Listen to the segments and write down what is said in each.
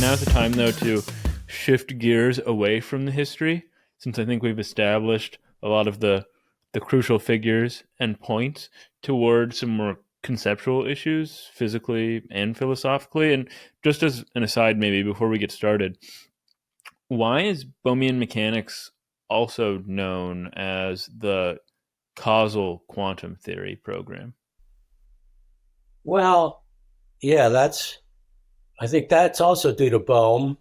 now's the time, though, to shift gears away from the history, since I think we've established a lot of the crucial figures and points towards some more conceptual issues, physically and philosophically. And just as an aside, maybe before we get started, why is Bohmian mechanics also known as the causal quantum theory program? Well, yeah, I think that's also due to Bohm.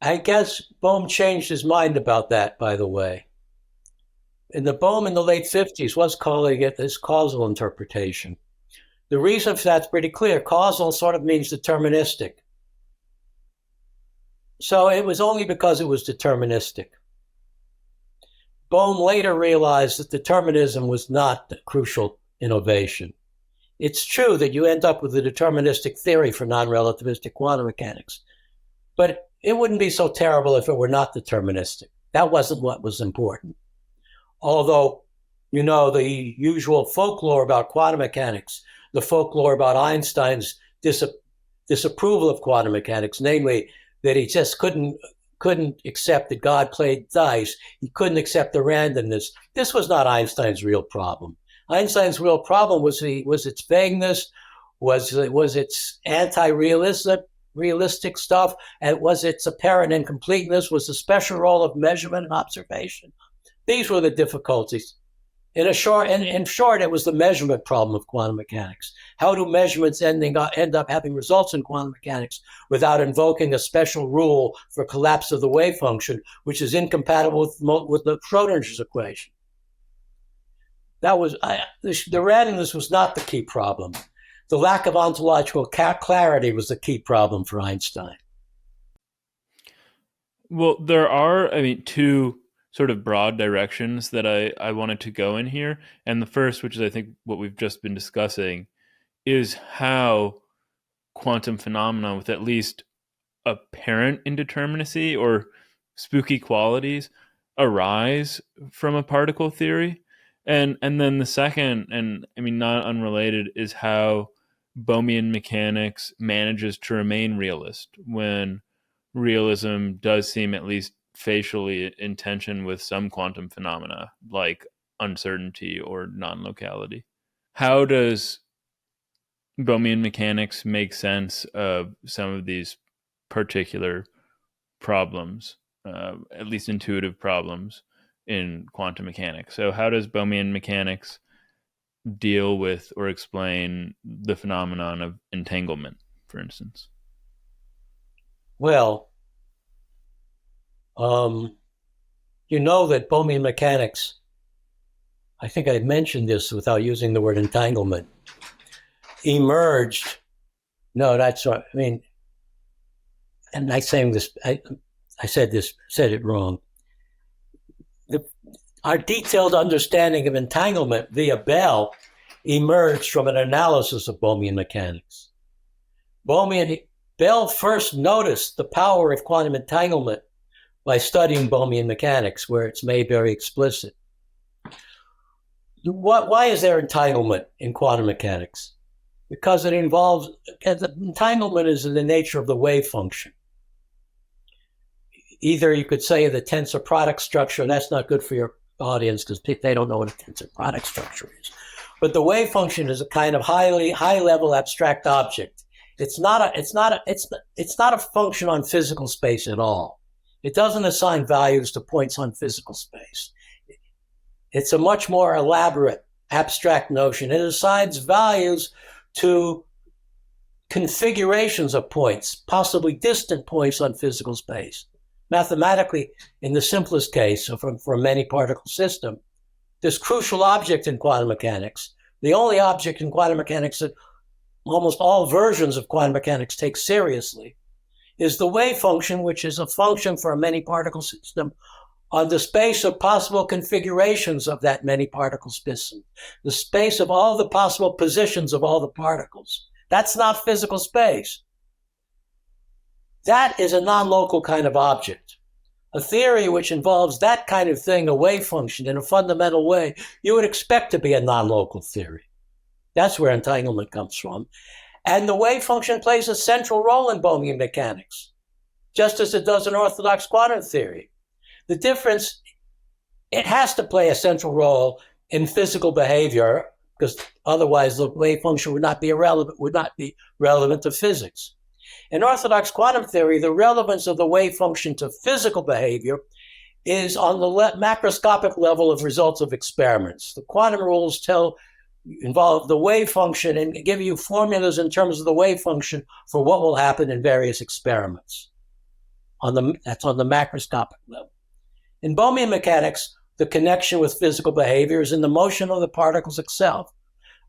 I guess Bohm changed his mind about that, by the way. And the Bohm in the late 50s was calling it his causal interpretation. The reason for that's pretty clear. Causal sort of means deterministic. So it was only because it was deterministic. Bohm later realized that determinism was not the crucial innovation. It's true that you end up with a deterministic theory for non-relativistic quantum mechanics, but it wouldn't be so terrible if it were not deterministic. That wasn't what was important. Although, the usual folklore about quantum mechanics, the folklore about Einstein's disapproval of quantum mechanics, namely that he just couldn't accept that God played dice. He couldn't accept the randomness. This was not Einstein's real problem. Einstein's real problem was its vagueness, was its anti-realistic stuff, and was its apparent incompleteness, was the special role of measurement and observation. These were the difficulties. In short, it was the measurement problem of quantum mechanics. How do measurements end up having results in quantum mechanics without invoking a special rule for collapse of the wave function, which is incompatible with the Schrodinger's equation? The randomness was not the key problem. The lack of ontological clarity was the key problem for Einstein. Well, there are, two sort of broad directions that I wanted to go in here. And the first, which is I think what we've just been discussing, is how quantum phenomena with at least apparent indeterminacy or spooky qualities arise from a particle theory. And then the second, and not unrelated, is how Bohmian mechanics manages to remain realist when realism does seem at least facially in tension with some quantum phenomena like uncertainty or non-locality. How does Bohmian mechanics make sense of some of these particular problems, at least intuitive problems in quantum mechanics? So how does Bohmian mechanics deal with or explain the phenomenon of entanglement, for instance? Well, that Bohmian mechanics, I think I mentioned this without using the word entanglement, emerged. No, that's right. I'm not saying this, I said it wrong. Our detailed understanding of entanglement via Bell emerged from an analysis of Bohmian mechanics. Bell first noticed the power of quantum entanglement by studying Bohmian mechanics, where it's made very explicit. Why is there entanglement in quantum mechanics? Because entanglement is in the nature of the wave function. Either you could say the tensor product structure, and that's not good for your audience because they don't know what a tensor product structure is. But the wave function is a kind of high level abstract object. It's not a function on physical space at all. It doesn't assign values to points on physical space. It's a much more elaborate abstract notion. It assigns values to configurations of points, possibly distant points on physical space. Mathematically, in the simplest case, for a many-particle system, this crucial object in quantum mechanics, the only object in quantum mechanics that almost all versions of quantum mechanics take seriously, is the wave function, which is a function for a many-particle system on the space of possible configurations of that many-particle system, the space of all the possible positions of all the particles. That's not physical space. That is a non-local kind of object. A theory which involves that kind of thing, a wave function, in a fundamental way, you would expect to be a non-local theory. That's where entanglement comes from. And the wave function plays a central role in Bohmian mechanics, just as it does in orthodox quantum theory. The difference, it has to play a central role in physical behavior, because otherwise the wave function would not be relevant to physics. In orthodox quantum theory, the relevance of the wave function to physical behavior is on the macroscopic level of results of experiments. The quantum rules involve the wave function and give you formulas in terms of the wave function for what will happen in various experiments. That's on the macroscopic level. In Bohmian mechanics, the connection with physical behavior is in the motion of the particles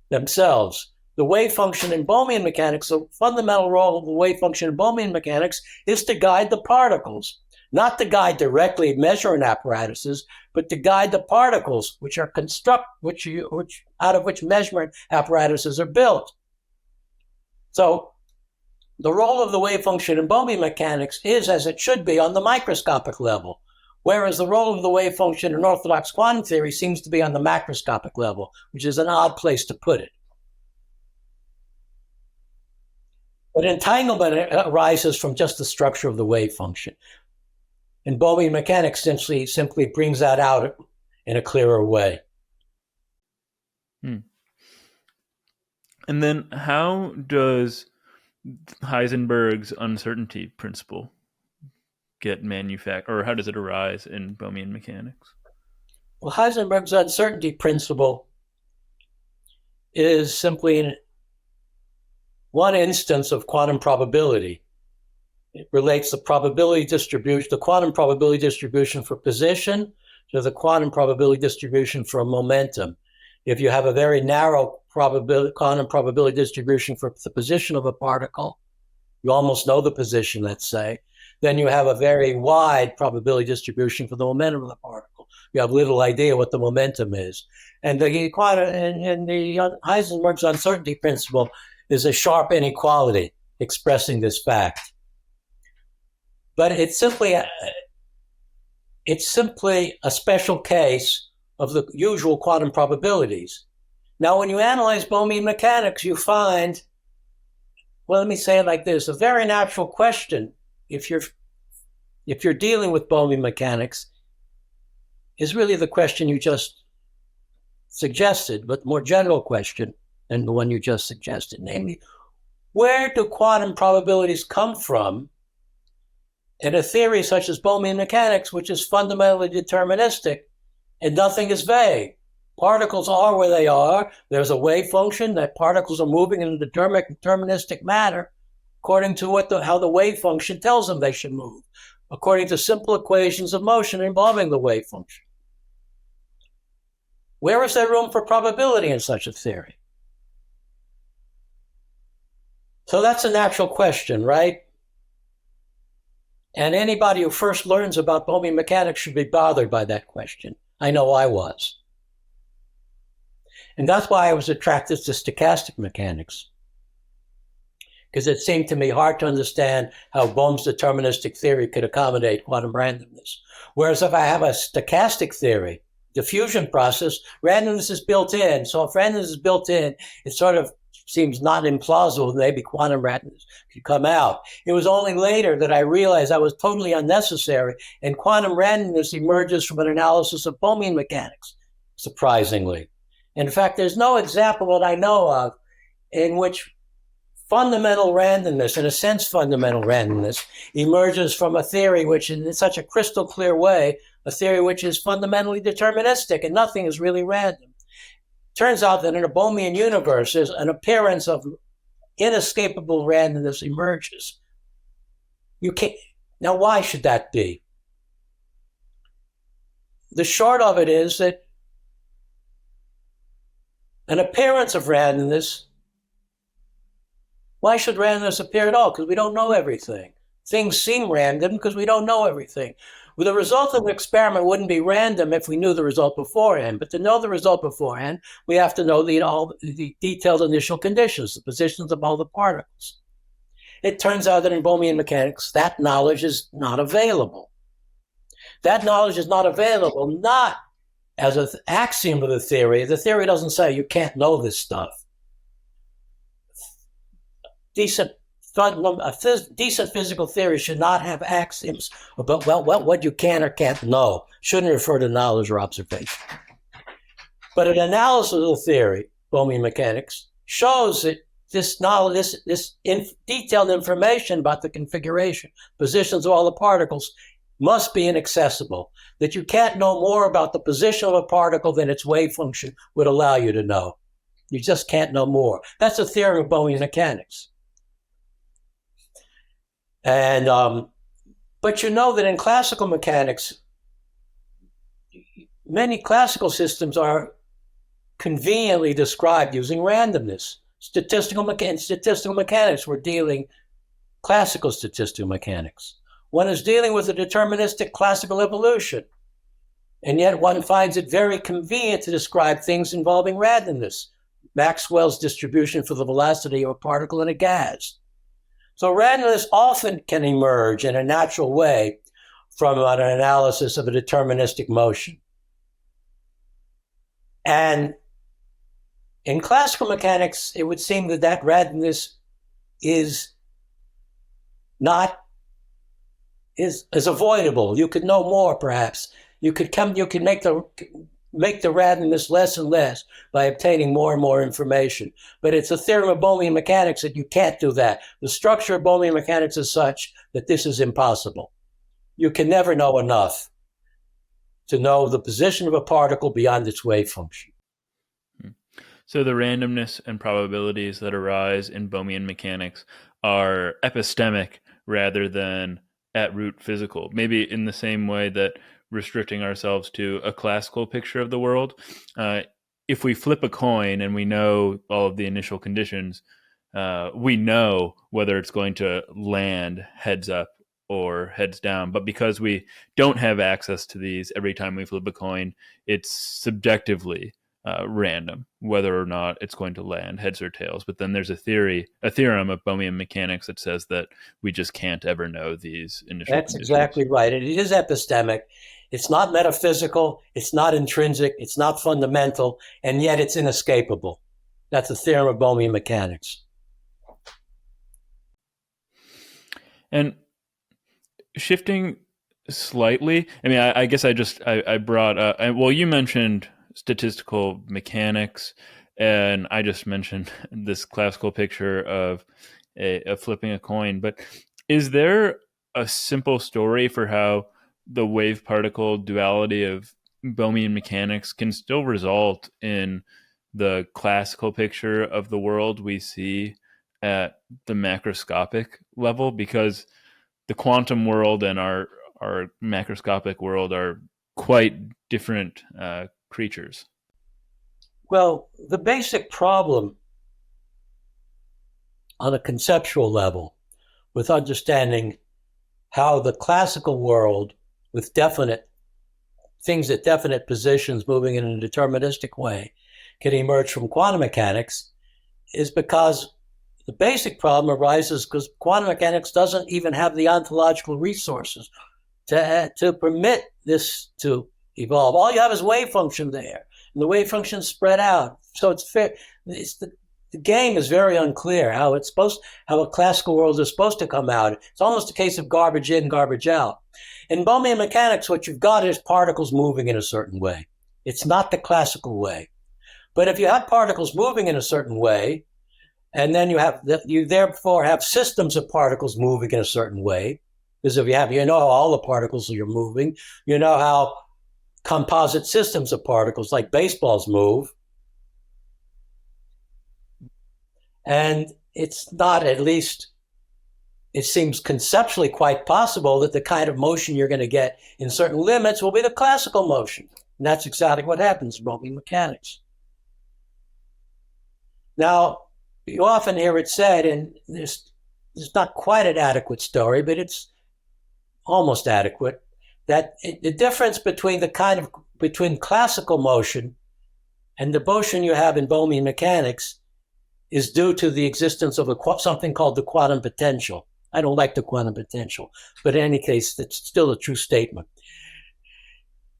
themselves. The wave function in Bohmian mechanics, the fundamental role of the wave function in Bohmian mechanics is to guide the particles, not to guide directly measuring apparatuses, but to guide the particles which are out of which measurement apparatuses are built. So the role of the wave function in Bohmian mechanics is, as it should be, on the microscopic level, whereas the role of the wave function in orthodox quantum theory seems to be on the macroscopic level, which is an odd place to put it. But entanglement arises from just the structure of the wave function. And Bohmian mechanics simply brings that out in a clearer way. And then how does Heisenberg's uncertainty principle get manufactured, or how does it arise in Bohmian mechanics? Well, Heisenberg's uncertainty principle is simply one instance of quantum probability. It relates the probability distribution, the quantum probability distribution for position to the quantum probability distribution for momentum. If you have a very narrow quantum probability distribution for the position of a particle, you almost know the position, let's say, then you have a very wide probability distribution for the momentum of the particle. You have little idea what the momentum is. And the Heisenberg's uncertainty principle is a sharp inequality expressing this fact. But it's simply a special case of the usual quantum probabilities. Now, when you analyze Bohmian mechanics, you find, well, let me say it like this, a very natural question, if you're dealing with Bohmian mechanics, is really the question you just suggested, but more general question than the one you just suggested, namely, where do quantum probabilities come from in a theory such as Bohmian mechanics, which is fundamentally deterministic and nothing is vague? Particles are where they are. There's a wave function that particles are moving in a deterministic manner according to how the wave function tells them they should move, according to simple equations of motion involving the wave function. Where is there room for probability in such a theory? So that's a natural question, right? And anybody who first learns about Bohmian mechanics should be bothered by that question. I know I was. And that's why I was attracted to stochastic mechanics, because it seemed to me hard to understand how Bohm's deterministic theory could accommodate quantum randomness. Whereas if I have a stochastic theory, diffusion process, randomness is built in. So if randomness is built in, it sort of seems not implausible that maybe quantum randomness could come out. It was only later that I realized that was totally unnecessary, and quantum randomness emerges from an analysis of Bohmian mechanics, surprisingly. In fact, there's no example that I know of in which fundamental randomness, in a sense fundamental randomness, emerges from a theory which in such a crystal clear way, a theory which is fundamentally deterministic and nothing is really random. Turns out that in a Bohmian universe, there's an appearance of inescapable randomness emerges. You can't. Now, why should that be? The short of it is that an appearance of randomness, why should randomness appear at all? Because we don't know everything. Things seem random because we don't know everything. Well, the result of an experiment wouldn't be random if we knew the result beforehand. But to know the result beforehand, we have to know the detailed initial conditions, the positions of all the particles. It turns out that in Bohmian mechanics, that knowledge is not available. That knowledge is not available, not as an axiom of the theory. The theory doesn't say you can't know this stuff. decent decent physical theory should not have axioms about what you can or can't know. Shouldn't refer to knowledge or observation. But an analysis of the theory, Bohmian mechanics, shows that this knowledge, detailed information about the configuration, positions of all the particles must be inaccessible. That you can't know more about the position of a particle than its wave function would allow you to know. You just can't know more. That's the theorem of Bohmian mechanics. And but you know that in classical mechanics, many classical systems are conveniently described using randomness. Statistical mechanics, we're dealing classical statistical mechanics. One is dealing with a deterministic classical evolution, and yet one finds it very convenient to describe things involving randomness. Maxwell's distribution for the velocity of a particle in a gas. So randomness often can emerge in a natural way from an analysis of a deterministic motion. And in classical mechanics, it would seem that randomness is avoidable. You could know more, perhaps. You could make the randomness less and less by obtaining more and more information. But it's a theorem of Bohmian mechanics that you can't do that. The structure of Bohmian mechanics is such that this is impossible. You can never know enough to know the position of a particle beyond its wave function. So the randomness and probabilities that arise in Bohmian mechanics are epistemic rather than at root physical. Maybe in the same way that restricting ourselves to a classical picture of the world, if we flip a coin and we know all of the initial conditions, we know whether it's going to land heads up or heads down. But because we don't have access to these every time we flip a coin, it's subjectively random whether or not it's going to land heads or tails. But then there's a theorem of Bohmian mechanics that says that we just can't ever know these initial That's conditions. exactly right. It is epistemic. It's not metaphysical. It's not intrinsic. It's not fundamental. And yet it's inescapable. That's the theorem of Bohmian mechanics. And shifting slightly, I mean, I guess I brought well, you mentioned statistical mechanics, and I just mentioned this classical picture of flipping a coin. But is there a simple story for how the wave particle duality of Bohmian mechanics can still result in the classical picture of the world we see at the macroscopic level? Because the quantum world and our macroscopic world are quite different creatures. Well, the basic problem on a conceptual level with understanding how the classical world with definite things at definite positions moving in a deterministic way can emerge from quantum mechanics is because the basic problem arises because quantum mechanics doesn't even have the ontological resources to permit this to evolve. All you have is wave function there, and the wave function is spread out. So it's fair. The game is very unclear how a classical world is supposed to come out. It's almost a case of garbage in, garbage out. In Bohmian mechanics, what you've got is particles moving in a certain way. It's not the classical way. But if you have particles moving in a certain way, and then you therefore have systems of particles moving in a certain way, because if you know how all the particles are moving, you know how composite systems of particles like baseballs move. And it's not, at least it seems conceptually quite possible that the kind of motion you're going to get in certain limits will be the classical motion. And that's exactly what happens in Bohmian mechanics. Now, you often hear it said, and there's not quite an adequate story, but it's almost adequate, that the difference between between classical motion and the motion you have in Bohmian mechanics is due to the existence of something called the quantum potential. I don't like the quantum potential, but in any case, it's still a true statement.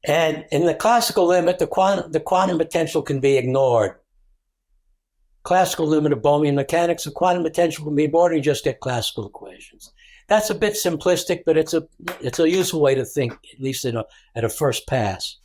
And in the classical limit, the quantum potential can be ignored. classical limit of Bohmian mechanics, and quantum potential can be more than just get classical equations. That's a bit simplistic, but it's a useful way to think, at least at a first pass.